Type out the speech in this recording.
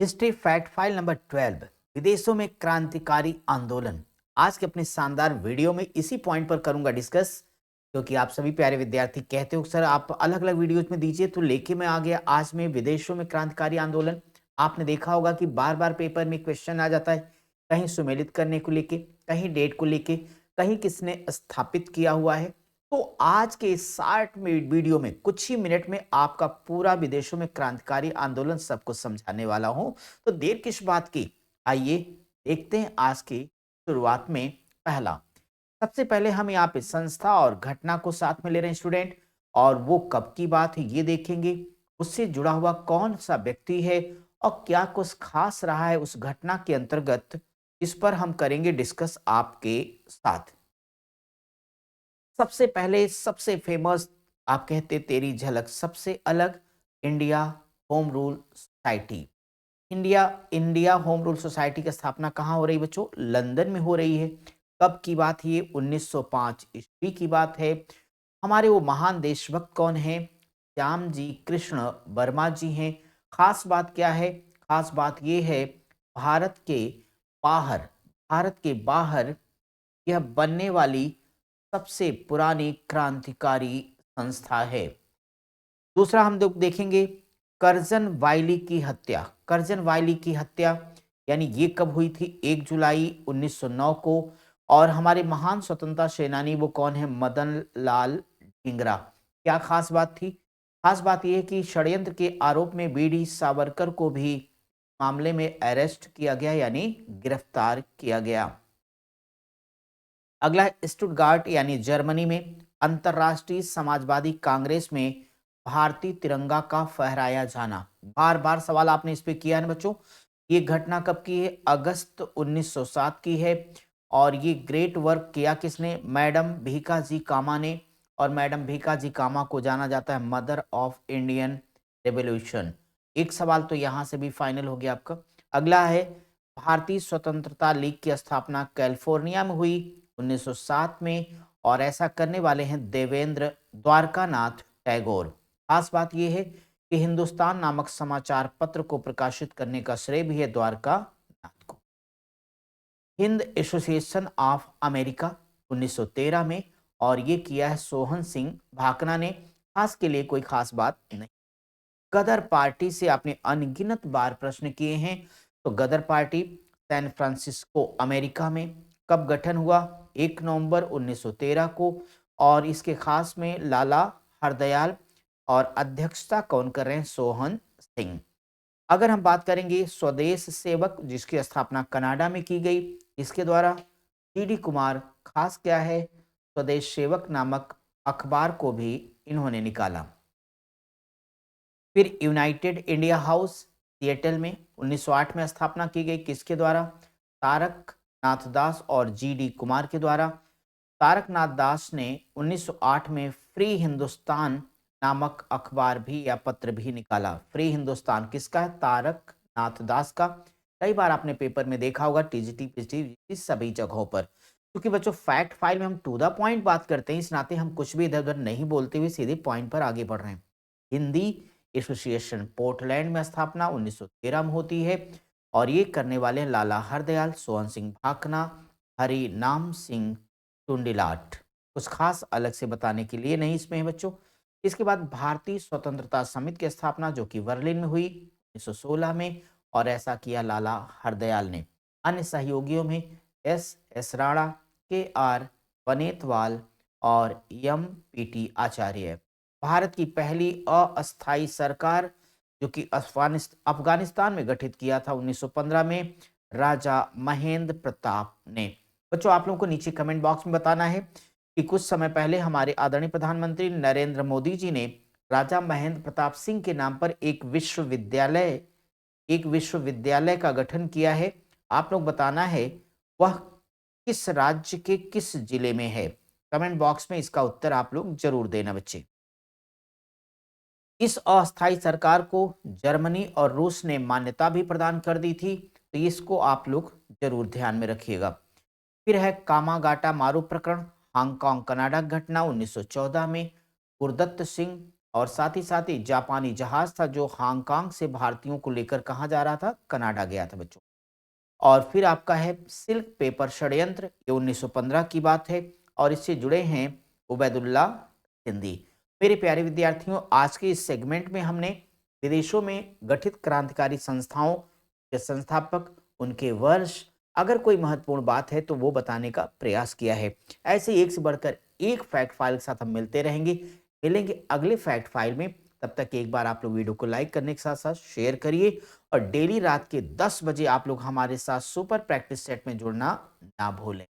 History fact file number 12 विदेशों में क्रांतिकारी आंदोलन। आज के अपने शानदार वीडियो में इसी पॉइंट पर करूंगा डिस्कस, क्योंकि आप सभी प्यारे विद्यार्थी कहते हो सर आप अलग अलग वीडियोज में दीजिए, तो लेके मैं आ गया आज में विदेशों में क्रांतिकारी आंदोलन। आपने देखा होगा कि बार बार पेपर में क्वेश्चन आ जाता है, कहीं सुमेलित करने को लेके, कहीं डेट को लेके, कहीं किसने स्थापित किया हुआ है। तो आज के इस 60 मिनट वीडियो में कुछ ही मिनट में आपका पूरा विदेशों में क्रांतिकारी आंदोलन सबको समझाने वाला हूं। तो देर किस बात की, आइए देखते हैं आज की शुरुआत में। पहला, सबसे पहले हम यहाँ पे संस्था और घटना को साथ में ले रहे हैं स्टूडेंट, और वो कब की बात है ये देखेंगे। उससे जुड़ा हुआ कौन सा व्यक्ति है और क्या कुछ खास रहा है उस घटना के अंतर्गत, इस पर हम करेंगे डिस्कस आपके साथ। सबसे पहले सबसे फेमस, आप कहते तेरी झलक सबसे अलग, India home rule society. India India home rule society की स्थापना कहाँ हो रही बच्चों? लंदन में हो रही है। कब की बात है ये? 1905 ईस्वी की बात है। हमारे वो महान देशभक्त कौन है? श्याम जी कृष्ण वर्मा जी हैं। खास बात क्या है? खास बात ये है, भारत के बाहर भारत के बाहर यह बनने वाली सबसे पुरानी क्रांतिकारी संस्था है। दूसरा हम देखेंगे कर्जन वाइली की हत्या। कर्जन वाइली की हत्या यानी ये कब हुई थी? 1 जुलाई 1909 को। और हमारे महान स्वतंत्रता सेनानी वो कौन है? मदन लाल ढींगरा। क्या खास बात थी? खास बात यह है कि षड्यंत्र के आरोप में बीडी सावरकर को भी मामले में अरेस्ट किया गया, यानी गिरफ्तार किया गया। अगला है स्टुटगार्ट यानी जर्मनी में अंतर्राष्ट्रीय समाजवादी कांग्रेस में भारतीय तिरंगा का फहराया जाना। बार बार सवाल आपने इस पे किया है ना बच्चों। ये घटना कब की है? अगस्त 1907 की है। और ये ग्रेट वर्क किया किसने? मैडम भीकाजी कामा ने। और मैडम भीकाजी कामा को जाना जाता है मदर ऑफ इंडियन रेवोल्यूशन। एक सवाल तो यहां से भी फाइनल हो गया आपका। अगला है भारतीय स्वतंत्रता लीग की स्थापना कैलिफोर्निया में हुई 1907 में, और ऐसा करने वाले हैं देवेंद्र द्वारकानाथ टैगोर। खास बात यह है कि हिंदुस्तान नामक समाचार पत्र को प्रकाशित करने का श्रेय भी है द्वारकानाथ को। हिंद एसोसिएशन ऑफ अमेरिका 1913 में, और ये किया है सोहन सिंह भाकना ने। खास के लिए कोई खास बात नहीं। गदर पार्टी से आपने अनगिनत बार प्रश्न किए हैं। तो गदर पार्टी सैन फ्रांसिस्को अमेरिका में कब गठन हुआ? 1 नवंबर 1913 को। और इसके खास में लाला हरदयाल, और अध्यक्षता कौन कर रहे हैं? सोहन सिंह। अगर हम बात करेंगे स्वदेश सेवक, जिसकी स्थापना कनाडा में की गई, इसके द्वारा डी कुमार। खास क्या है? स्वदेश सेवक नामक अखबार को भी इन्होंने निकाला। फिर यूनाइटेड इंडिया हाउस सिएटल में 1908 में स्थापना की गई, किसके द्वारा? तारक नाथ दास और डी कुमार के द्वारा। तारक नाथ दास ने 1908 में फ्री हिंदुस्तान नामक अखबार भी या पत्र भी निकाला। फ्री हिंदुस्तान किसका है? तारक नाथ दास का। कई बार आपने पेपर में देखा होगा, टीजीटी पीजीटी सभी जगहों पर। क्योंकि बच्चों फैक्ट फाइल में हम टू द पॉइंट बात करते हैं, इस नाते हम कुछ भी इधर उधर नहीं बोलते हुए सीधे पॉइंट पर आगे बढ़ रहे हैं। हिंदी एसोसिएशन पोर्टलैंड में स्थापना 1913 में होती है, और ये करने वाले हैं लाला हरदयाल, सोहन सिंह भाकना, हरि नाम सिंह टुंडिलाट। कुछ खास अलग से बताने के लिए नहीं इसमें है बच्चों। इसके बाद भारतीय स्वतंत्रता समिति की स्थापना, जो कि बर्लिन में हुई 1916 में, और ऐसा किया लाला हरदयाल ने। अन्य सहयोगियों में एस राणा, के वनेतवाल और पी आचार्य। भारत की पहली अस्थायी सरकार, जो कि अफगानिस्तान में गठित किया था 1915 में, राजा महेंद्र प्रताप ने। बच्चों आप लोगों को नीचे कमेंट बॉक्स में बताना है कि कुछ समय पहले हमारे आदरणीय प्रधानमंत्री नरेंद्र मोदी जी ने राजा महेंद्र प्रताप सिंह के नाम पर एक विश्वविद्यालय का गठन किया है। आप लोग बताना है वह किस राज्य के किस जिले में है। कमेंट बॉक्स में इसका उत्तर आप लोग जरूर देना बच्चे। इस अस्थायी सरकार को जर्मनी और रूस ने मान्यता भी प्रदान कर दी थी, तो इसको आप लोग जरूर ध्यान में रखिएगा। फिर है कामागाटा मारू प्रकरण, हांगकांग कनाडा घटना 1914 में। गुरदत्त सिंह और साथ ही जापानी जहाज था जो हांगकांग से भारतीयों को लेकर कहाँ जा रहा था, कनाडा गया था बच्चों। और फिर आपका है सिल्क पेपर षड्यंत्र, ये 1915 की बात है और इससे जुड़े हैं उबैदुल्ला सिंधी। मेरे प्यारे विद्यार्थियों, आज के इस सेगमेंट में हमने विदेशों में गठित क्रांतिकारी संस्थाओं के संस्थापक, उनके वर्ष, अगर कोई महत्वपूर्ण बात है तो वो बताने का प्रयास किया है। ऐसे एक से बढ़कर एक फैक्ट फाइल के साथ हम मिलते रहेंगे, मिलेंगे अगले फैक्ट फाइल में। तब तक एक बार आप लोग वीडियो को लाइक करने के साथ साथ शेयर करिए और डेली रात के 10 बजे आप लोग हमारे साथ सुपर प्रैक्टिस सेट में जुड़ना ना भूलें।